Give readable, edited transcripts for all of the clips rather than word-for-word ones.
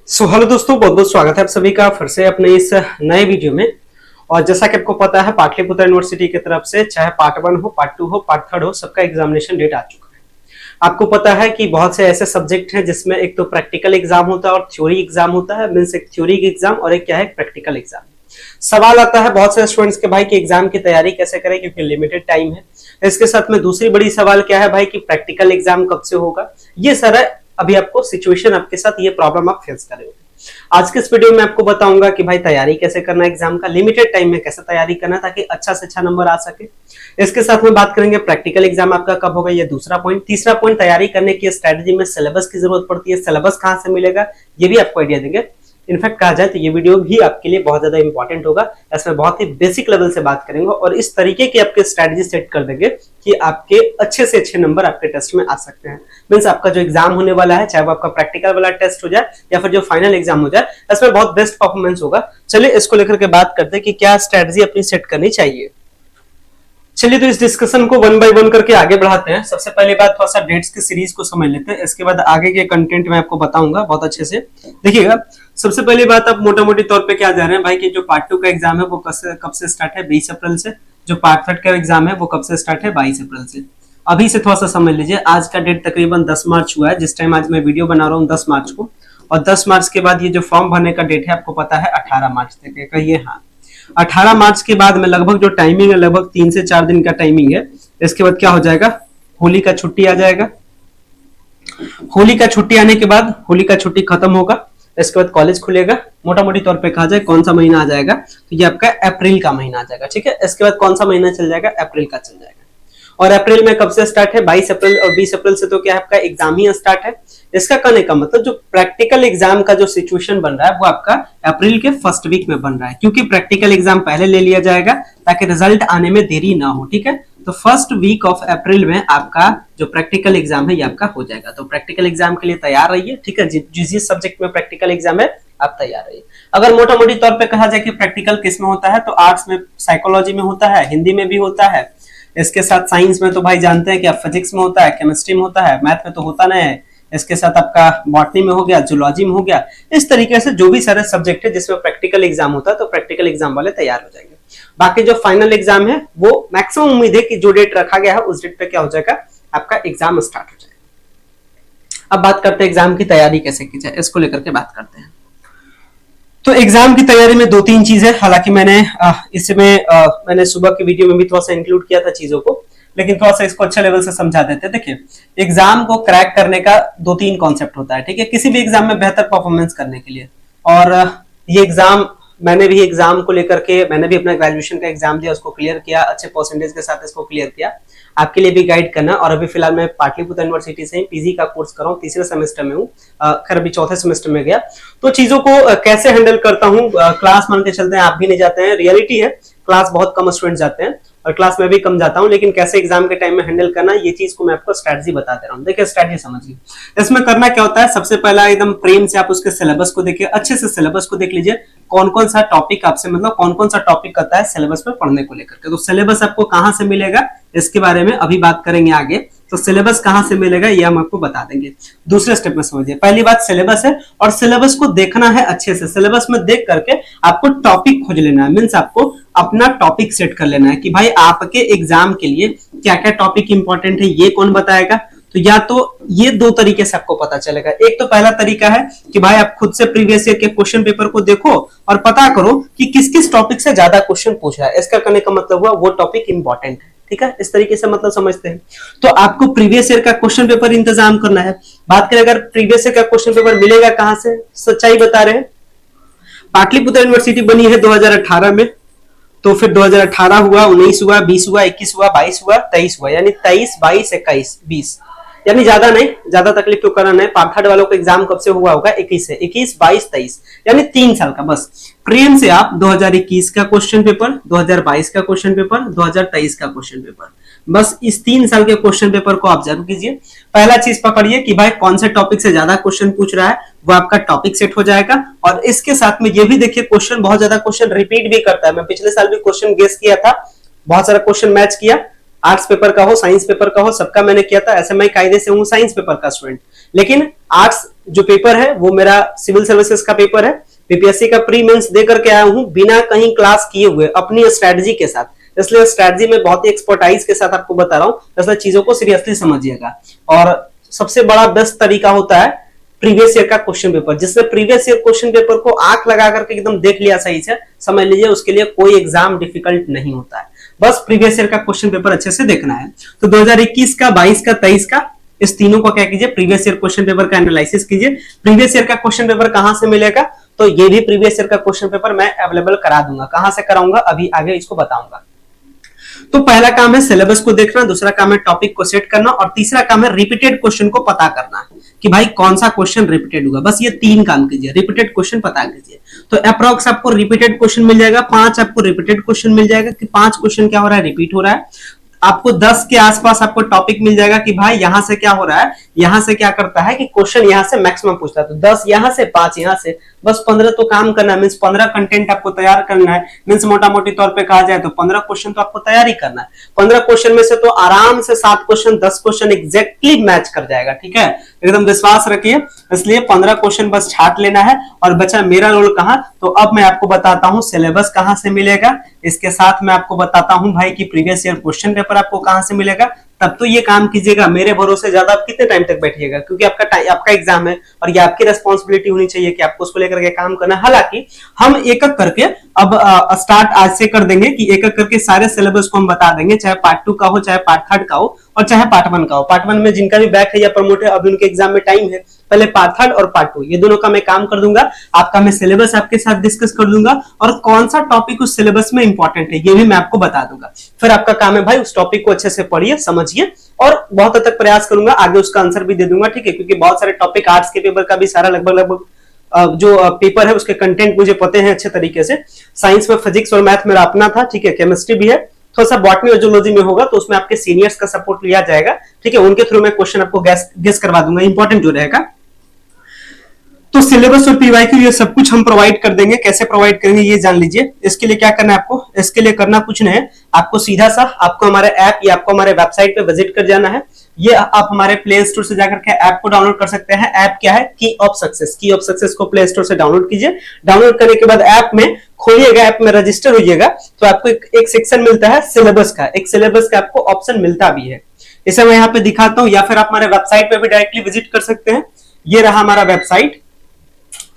Hello दोस्तों, बहुत बहुत स्वागत है आप सभी का फिर से अपने इस नए वीडियो में। और जैसा कि आपको पता है, पाटलिपुत्र यूनिवर्सिटी की तरफ से चाहे पार्ट 1 हो, पार्ट 2 हो, पार्ट 3 हो, सबका एग्जामिनेशन डेट आ चुका है। आपको पता है कि बहुत से ऐसे सब्जेक्ट हैं जिसमें एक तो प्रैक्टिकल एग्जाम होता है और थ्योरी एग्जाम होता है। मींस एक थ्योरी एग्जाम और एक क्या है, प्रैक्टिकल एग्जाम। सवाल आता है बहुत से स्टूडेंट्स के भाई कि एग्जाम की तैयारी कैसे करें क्योंकि लिमिटेड टाइम है। इसके साथ में दूसरी बड़ी सवाल क्या है भाई कि प्रैक्टिकल एग्जाम कब से होगा। ये सारा अभी आपको सिचुएशन, आपके साथ ये प्रॉब्लम आप फेस करेंगे। आज के इस वीडियो में आपको बताऊंगा कि भाई तैयारी कैसे करना है, एग्जाम का लिमिटेड टाइम में कैसे तैयारी करना है ताकि अच्छा से अच्छा नंबर आ सके। इसके साथ में बात करेंगे प्रैक्टिकल एग्जाम आपका कब होगा, ये दूसरा पॉइंट। तीसरा पॉइंट, तैयारी करने की स्ट्रेटजी में सिलेबस की जरूरत पड़ती है, सिलेबस कहां से मिलेगा ये भी आपको आइडिया देंगे। इनफैक्ट कहा जाए तो ये वीडियो भी आपके लिए बहुत ज्यादा इंपॉर्टेंट होगा। इसमें बहुत ही बेसिक लेवल से बात करेंगे और इस तरीके की आपके स्ट्रेटजी सेट कर देंगे कि आपके अच्छे से अच्छे नंबर आपके टेस्ट में आ सकते हैं। मींस आपका जो एग्जाम होने वाला है, चाहे वो आपका प्रैक्टिकल वाला टेस्ट हो जाए या फिर जो फाइनल एग्जाम हो जाए, इसमें बहुत बेस्ट परफॉर्मेंस होगा। चलिए इसको लेकर के बात करते हैं कि क्या स्ट्रेटजी अपनी सेट करनी चाहिए। चलिए तो इस डिस्कशन को वन बाय वन करके आगे बढ़ाते हैं। सबसे पहले बात, थोड़ा सा डेट्स की सीरीज को समझ लेते हैं, इसके बाद आगे के कंटेंट मैं आपको बताऊंगा बहुत अच्छे से। देखिएगा, सबसे पहली बात, आप मोटा मोटी तौर पे क्या जा रहे हैं भाई कि जो पार्ट 2 का एग्जाम है वो कब से स्टार्ट है, 20 अप्रैल से। जो पार्ट 3 का एग्जाम है वो कब से स्टार्ट है, 22 अप्रैल से। अभी से थोड़ा सा समझ लीजिए। आज का डेट तकरीबन 10 मार्च हुआ है, जिस टाइम आज मैं वीडियो बना रहा हूँ 10 मार्च को। और 10 मार्च के बाद ये जो फॉर्म भरने का डेट है आपको पता है 18 मार्च तक है। कहिए हाँ, 18 मार्च के बाद में लगभग जो टाइमिंग है, लगभग 3 से 4 दिन का टाइमिंग है। इसके बाद क्या हो जाएगा, होली का छुट्टी आ जाएगा। होली का छुट्टी आने के बाद, होली का छुट्टी खत्म होगा, इसके बाद कॉलेज खुलेगा। मोटा मोटी तौर पे कहा जाए कौन सा महीना आ जाएगा, तो ये आपका अप्रैल का महीना आ जाएगा। ठीक है, इसके बाद कौन सा महीना चल जाएगा, अप्रैल का चल जाएगा। और अप्रैल में कब से स्टार्ट है, 22 अप्रैल। और 20 अप्रैल से तो क्या है, आपका एग्जाम ही स्टार्ट है। इसका कहने का मतलब जो प्रैक्टिकल एग्जाम का जो सिचुएशन बन रहा है वो आपका अप्रैल के फर्स्ट वीक में बन रहा है, क्योंकि प्रैक्टिकल एग्जाम पहले ले लिया जाएगा ताकि रिजल्ट आने में देरी ना हो। ठीक है, तो फर्स्ट वीक ऑफ अप्रैल में आपका जो प्रैक्टिकल एग्जाम है ये आपका हो जाएगा। तो प्रैक्टिकल एग्जाम के लिए तैयार रहिए। ठीक है, जिस सब्जेक्ट में प्रैक्टिकल एग्जाम है आप तैयार रहिए। अगर मोटा मोटी तौर पे कहा जाए कि प्रैक्टिकल किस में होता है, तो आर्ट्स में, साइकोलॉजी में होता है, हिंदी में भी होता है। इसके साथ साइंस में तो भाई जानते हैं कि आप फिजिक्स में होता है, केमिस्ट्री में होता है, मैथ में तो होता नहीं है। इसके साथ आपका बॉटनी में हो गया, जूलॉजी में हो गया। इस तरीके से जो भी सारे सब्जेक्ट है जिसमें प्रैक्टिकल एग्जाम होता है तो प्रैक्टिकल एग्जाम वाले तैयार हो जाएंगे। बाकी जो फाइनल एग्जाम है वो मैक्सिमम उम्मीद है कि जो डेट रखा गया है उस डेट पे क्या हो जाएगा, आपका एग्जाम स्टार्ट हो जाएगा। अब बात करते हैं एग्जाम की तैयारी कैसे की जाए, इसको लेकर के बात करते हैं। तो एग्जाम की तैयारी में 2-3 चीजें, हालांकि मैंने सुबह की वीडियो में भी थोड़ा सा इंक्लूड किया था चीजों को, लेकिन थोड़ा सा इसको अच्छे लेवल से समझा देते हैं। देखिए, एग्जाम को क्रैक करने का 2-3 कॉन्सेप्ट होता है। ठीक है, किसी भी एग्जाम में बेहतर परफॉर्मेंस करने के लिए। और ये एग्जाम, मैंने भी एग्जाम को लेकर के, मैंने भी अपना ग्रेजुएशन का एग्जाम दिया, उसको क्लियर किया, अच्छे परसेंटेज के साथ इसको क्लियर किया। आपके लिए भी गाइड करना। और अभी फिलहाल मैं पाटलिपुत्र यूनिवर्सिटी से पीजी का कोर्स कर रहा हूँ, तीसरे सेमेस्टर में हूँ, खैर अभी चौथे सेमेस्टर में गया। तो चीजों को कैसे हैंडल करता हूँ, क्लास मान के चलते हैं, आप भी नहीं जाते हैं, रियलिटी है क्लास बहुत कम स्टूडेंट जाते हैं और क्लास में भी कम जाता हूं, लेकिन कैसे एग्जाम के टाइम में हैंडल करना, ये चीज को मैं आपको स्ट्रेटजी बता दे रहा हूं। देखिए स्ट्रेटजी समझिए। इसमें करना क्या होता है, सबसे पहला एकदम प्रेम से आप उसके सिलेबस को देखिए, अच्छे से सिलेबस को देख लीजिए, कौन कौन सा टॉपिक आपसे, मतलब कौन कौन सा टॉपिक करता है सिलेबस में पढ़ने को लेकर के। तो सिलेबस आपको कहां से मिलेगा इसके बारे में अभी बात करेंगे आगे। तो सिलेबस कहां से मिलेगा ये हम आपको बता देंगे। दूसरे स्टेप में समझिए, पहली बात सिलेबस है और सिलेबस को देखना है अच्छे से। सिलेबस में देख करके आपको टॉपिक खोज लेना है, मींस आपको अपना टॉपिक सेट कर लेना है कि भाई आपके एग्जाम के लिए क्या क्या टॉपिक इंपॉर्टेंट है, ये कौन बताएगा। तो या तो ये 2 तरीके से आपको पता चलेगा। एक तो पहला तरीका है कि भाई आप खुद से प्रीवियस ईयर के क्वेश्चन पेपर को देखो और पता करो कि किस किस टॉपिक से ज्यादा क्वेश्चन पूछ रहा है। इसका कहने का मतलब हुआ वो टॉपिक इंपॉर्टेंट है। ठीक है, इस तरीके से मतलब समझते हैं। तो आपको प्रीवियस ईयर का क्वेश्चन पेपर इंतजाम करना है। बात करें अगर प्रीवियस ईयर का क्वेश्चन पेपर मिलेगा कहां से, सच्चाई बता रहे हैं, पाटलिपुत्र यूनिवर्सिटी बनी है 2018 में, तो फिर 2018 हुआ, 19 हुआ, 20 हुआ, 21 हुआ, 22 हुआ, 23 हुआ, यानी 23, 22, 21, 20, यानी ज्यादा नहीं, ज्यादा तकलीफ क्यों कराना है। पार्ट 3 वालों का एग्जाम कब से हुआ होगा, 21 से, 21, 22, 23, यानी 3 साल का। बस प्रेम से आप 2021 का क्वेश्चन पेपर, 2022 का क्वेश्चन पेपर, 2023 का क्वेश्चन पेपर, बस इस 3 साल के क्वेश्चन पेपर को आप जरूर कीजिए। पहला चीज पकड़िए कि भाई कौन से टॉपिक से ज्यादा क्वेश्चन पूछ रहा है, वो आपका टॉपिक सेट हो जाएगा। और इसके साथ में ये भी देखिए, बहुत ज्यादा क्वेश्चन रिपीट भी करता है। मैं पिछले साल भी क्वेश्चन गेस किया था, बहुत सारा क्वेश्चन मैच किया, आर्ट्स पेपर का हो, साइंस पेपर का हो, सबका मैंने किया था। ऐसे मैं कायदे से हूँ साइंस पेपर का स्टूडेंट, लेकिन आर्ट्स जो पेपर है वो मेरा सिविल सर्विसेज का पेपर है। बीपीएससी का प्री मेंस दे करके आया हूँ बिना कहीं क्लास किए हुए, अपनी स्ट्रेटजी के साथ। इसलिए स्ट्रेटजी में बहुत ही एक्सपर्टाइज के साथ आपको बता रहा हूँ, इसलिए चीजों को सीरियसली समझिएगा। और सबसे बड़ा बेस्ट तरीका होता है प्रीवियस ईयर का क्वेश्चन पेपर। जिसने प्रीवियस ईयर क्वेश्चन पेपर को आंख लगा करके एकदम देख लिया सही से, समझ लीजिए उसके लिए कोई एग्जाम डिफिकल्ट नहीं होता है। बस प्रीवियस ईयर का क्वेश्चन पेपर अच्छे से देखना है। तो 2021 का, 22 का, 23 का, इस तीनों को क्या कीजिए, प्रीवियस ईयर क्वेश्चन पेपर का एनालिसिस कीजिए। प्रीवियस ईयर का क्वेश्चन पेपर कहां से मिलेगा, तो ये भी प्रीवियस ईयर का क्वेश्चन पेपर मैं अवेलेबल करा दूंगा। कहां से कराऊंगा अभी आगे इसको बताऊंगा। तो पहला काम है सिलेबस को देखना, दूसरा काम है टॉपिक को सेट करना, और तीसरा काम है रिपीटेड क्वेश्चन को पता करना कि भाई कौन सा क्वेश्चन रिपीटेड हुआ। बस ये 3 काम कीजिए, रिपीटेड क्वेश्चन पता कीजिए। तो अप्रॉक्स आपको रिपीटेड क्वेश्चन मिल जाएगा, 5 आपको रिपीटेड क्वेश्चन मिल जाएगा कि 5 क्वेश्चन क्या हो रहा है, रिपीट हो रहा है। आपको 10 के आसपास आपको टॉपिक मिल जाएगा कि भाई यहां से क्या हो रहा है, यहां से क्या करता है कि क्वेश्चन यहां से मैक्सिमम पूछता है। तो 10 यहां से, 5 यहां से, बस 15 तो काम करना है। मींस 15 कंटेंट आपको तैयार करना है। मींस मोटा मोटी तौर पे कहा जाए तो 15 क्वेश्चन तो आपको तैयार ही करना है। 15 क्वेश्चन में से तो आराम से 7 क्वेश्चन, 10 क्वेश्चन एग्जैक्टली मैच कर जाएगा। ठीक है, एकदम विश्वास रखिए। इसलिए 15 क्वेश्चन बस छाट लेना है। और बचा मेरा रोल कहां, तो अब मैं आपको बताता हूं सिलेबस कहां से मिलेगा। इसके साथ मैं आपको बताता हूं भाई कि प्रीवियस ईयर क्वेश्चन पेपर आपको कहां से मिलेगा। तब तो ये काम कीजिएगा। मेरे भरोसे ज्यादा आप कितने टाइम तक बैठिएगा, क्योंकि आपका एग्जाम है और ये आपकी रिस्पॉन्सिबिलिटी होनी चाहिए कि आपको उसको लेकर के काम करना है। हालांकि हम एक एक करके अब स्टार्ट आज से कर देंगे कि एक एक करके सारे सिलेबस को हम बता देंगे, चाहे पार्ट 2 का हो, चाहे पार्ट 3 का हो, और चाहे पार्ट 1 का हो। पार्ट 1 में जिनका भी बैक है या प्रमोट है, अभी उनके एग्जाम में टाइम है। पहले पार्ट 3 और पार्ट 2 ये दोनों का मैं काम कर दूंगा। आपका मैं सिलेबस आपके साथ डिस्कस कर दूंगा, और कौन सा टॉपिक उस सिलेबस में इंपॉर्टेंट है ये भी मैं आपको बता दूंगा। फिर आपका काम है भाई उस टॉपिक को अच्छे से पढ़िए, समझिए, और बहुत हद तक प्रयास करूंगा आगे उसका आंसर भी दे दूंगा। ठीक है, क्योंकि बहुत सारे टॉपिक आर्ट्स के पेपर का भी सारा लगभग जो पेपर है उसके कंटेंट मुझे पते हैं अच्छे तरीके से। साइंस में फिजिक्स और मैथ मेरा अपना था। ठीक है, केमिस्ट्री भी है, थोड़ा सा बॉटनी और जूलॉजी में होगा, तो उसमें आपके सीनियर्स का सपोर्ट लिया जाएगा। ठीक है, उनके थ्रू मैं क्वेश्चन आपको गेस करवा दूंगा, इंपॉर्टेंट जो रहेगा। तो सिलेबस और पीवाईक्यू ये सब कुछ हम प्रोवाइड कर देंगे। कैसे प्रोवाइड करेंगे ये जान लीजिए। इसके लिए क्या करना है आपको, इसके लिए करना कुछ नहीं है, आपको सीधा सा आपको हमारे ऐप या आपको हमारे वेबसाइट पे विजिट कर जाना है। ये आप हमारे प्ले स्टोर से जाकर के ऐप को डाउनलोड कर सकते हैं। ऐप क्या है, की ऑफ सक्सेस। की ऑफ सक्सेस को प्ले स्टोर से डाउनलोड कीजिए। डाउनलोड करने के बाद ऐप में खोलिएगा, ऐप में रजिस्टर होइएगा, तो आपको एक सेक्शन मिलता है सिलेबस का। एक सिलेबस का आपको ऑप्शन मिलता भी है, इसे मैं यहाँ पे दिखाता हूँ, या फिर आप हमारे वेबसाइट पे भी डायरेक्टली विजिट कर सकते हैं। ये रहा हमारा वेबसाइट।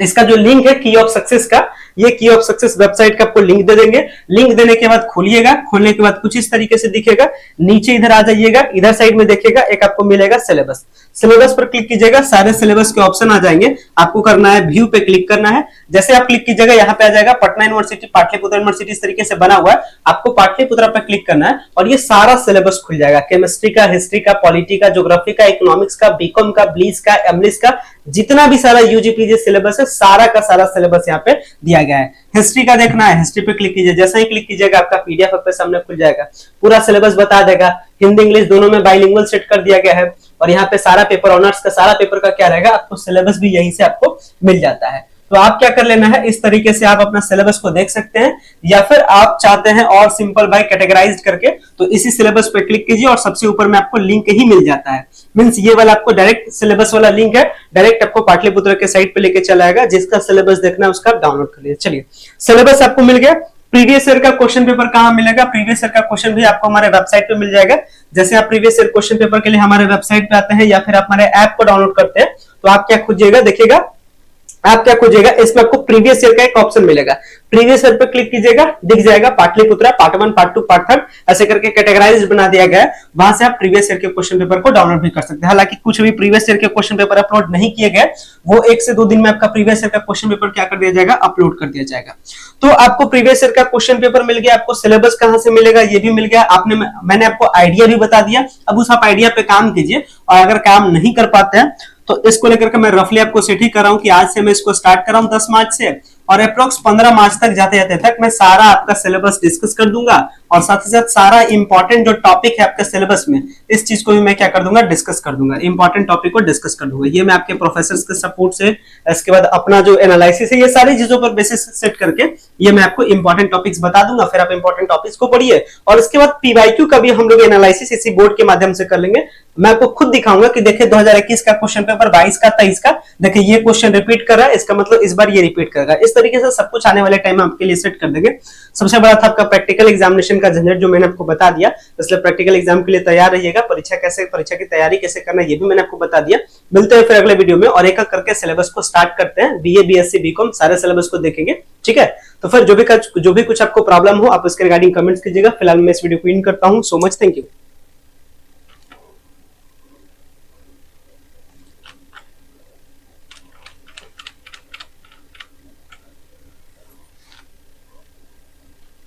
इसका जो लिंक है की ऑफ सक्सेस का, ये की ऑफ सक्सेस वेबसाइट का आपको लिंक दे देंगे। लिंक देने के बाद खोलिएगा, खोलने के बाद कुछ इस तरीके से दिखेगा। नीचे इधर आ जाइएगा, इधर साइड में देखिएगा एक आपको मिलेगा सिलेबस। सिलेबस पर क्लिक कीजिएगा, सारे सिलेबस के ऑप्शन आ जाएंगे। आपको करना है व्यू पे क्लिक करना है। जैसे आप क्लिक कीजिएगा यहाँ पे आ जाएगा पटना यूनिवर्सिटी, पाटलिपुत्र यूनिवर्सिटी, इस तरीके से बना हुआ है। आपको पाटलिपुत्र पे क्लिक करना है और ये सारा सिलेबस खुल जाएगा। केमिस्ट्री का, हिस्ट्री का, पॉलिटी का, ज्योग्राफी का, इकोनॉमिक्स का, बीकॉम का, ब्लीस का, एमलिस का, जितना भी सारा यूजीपीजी सिलेबस है सारा का सारा सिलेबस यहाँ पे दिया गया है। हिस्ट्री का देखना है, हिस्ट्री पे क्लिक कीजिए। जैसे ही क्लिक कीजिएगा आपका पीडीएफ आपके सामने खुल जाएगा, पूरा सिलेबस बता देगा। हिंदी इंग्लिश दोनों में बाइलिंगुअल सेट कर दिया गया है। और यहाँ पे सारा पेपर, ऑनर्स का सारा पेपर का क्या रहेगा, आपको सिलेबस भी यहीं से आपको मिल जाता है। तो आप क्या कर लेना है, इस तरीके से आप अपना सिलेबस को देख सकते हैं, या फिर आप चाहते हैं और सिंपल बाय कैटेगराइज्ड करके, तो इसी सिलेबस पे क्लिक कीजिए और सबसे ऊपर में आपको लिंक ही मिल जाता है। मींस ये वाला आपको डायरेक्ट सिलेबस वाला लिंक है, डायरेक्ट आपको पाटलिपुत्र के साइट पे लेके चला आएगा। जिसका सिलेबस देखना है उसका डाउनलोड कर लीजिए। चलिए, सिलेबस आपको मिल गया। प्रीवियस ईयर का क्वेश्चन पेपर कहां मिलेगा, प्रीवियस ईयर का क्वेश्चन भी आपको हमारे वेबसाइट पे मिल जाएगा। जैसे आप प्रीवियस ईयर क्वेश्चन पेपर के लिए हमारे वेबसाइट पे आते हैं या फिर आप हमारे ऐप को डाउनलोड करते हैं, तो आप क्या खोजिएगा, देखिएगा आप क्या खोजिएगा, इसमें आपको प्रीवियस ईयर का एक ऑप्शन मिलेगा। प्रीवियस ईयर पे क्लिक कीजिएगा, दिख जाएगा पाटलिपुत्र पार्ट 1, पार्ट 2, पार्ट 3 ऐसे करके कैटेगराइज बना दिया गया है। वहां से आप प्रीवियस ईयर के क्वेश्चन पेपर को डाउनलोड भी कर सकते हैं। हालांकि कुछ भी प्रीवियस ईयर के क्वेश्चन पेपर अपलोड नहीं किए गए, वो 1 से 2 दिन में आपका प्रीवियस ईयर का क्वेश्चन पेपर क्या कर दिया जाएगा, अपलोड कर दिया जाएगा। तो आपको प्रीवियस ईयर का क्वेश्चन पेपर मिल गया, आपको सिलेबस कहां से मिलेगा ये भी मिल गया। मैंने आपको आइडिया भी बता दिया। अब उस आप आइडिया पे काम कीजिए, और अगर काम नहीं कर पाते हैं तो इसको लेकर के मैं रफली आपको सेट ही कर रहा हूं कि आज से मैं इसको स्टार्ट कर रहा हूं 10 मार्च से, और अप्रोक्स 15 मार्च तक जाते जाते तक मैं सारा आपका सिलेबस डिस्कस कर दूंगा और साथ ही साथ सारा इंपॉर्टेंट जो टॉपिक है आपके सिलेबस में, इस चीज को भी मैं क्या कर दूंगा, डिस्कस कर दूंगा, इंपॉर्टेंट टॉपिक को डिस्कस कर दूंगा। ये मैं आपके प्रोफेसर के सपोर्ट से, इसके बाद अपना जो एनालिसिस है, ये सारी चीजों पर बेसिस सेट करके ये मैं आपको इंपॉर्टेंट टॉपिक्स बता दूंगा। फिर आप इंपॉर्टेंट टॉपिक्स को पढ़िए और इसके बाद पीवाईक्यू का भी हम लोग एनालिसिस इसी बोर्ड के माध्यम से कर लेंगे। मैं आपको खुद दिखाऊंगा कि देखिए 2021 का क्वेश्चन पेपर 22 का 23 का, देखिए ये क्वेश्चन रिपीट कर रहा है, इसका मतलब इस बार ये रिपीट करेगा। इस तरीके से सब कुछ आने वाले टाइम में आपके लिए सेट कर देंगे। सबसे बड़ा था आपका प्रैक्टिकल एग्जामिनेशन का झंझट जो मैंने आपको बता दिया, इसलिए प्रैक्टिकल एग्जाम के लिए तैयार रहिएगा। परीक्षा की तैयारी कैसे करना ये भी मैंने आपको बता दिया। मिलते हैं फिर अगले वीडियो में और एक एक करके सिलेबस को स्टार्ट करते हैं। बीए, बीएससी, बीकॉम सारे सिलेबस को देखेंगे, ठीक है। तो फिर जो भी कुछ आपको प्रॉब्लम हो आप उसके रिगार्डिंग कमेंट्स कीजिएगा। फिलहाल मैं इस वीडियो को इन करता हूं। So much, thank you.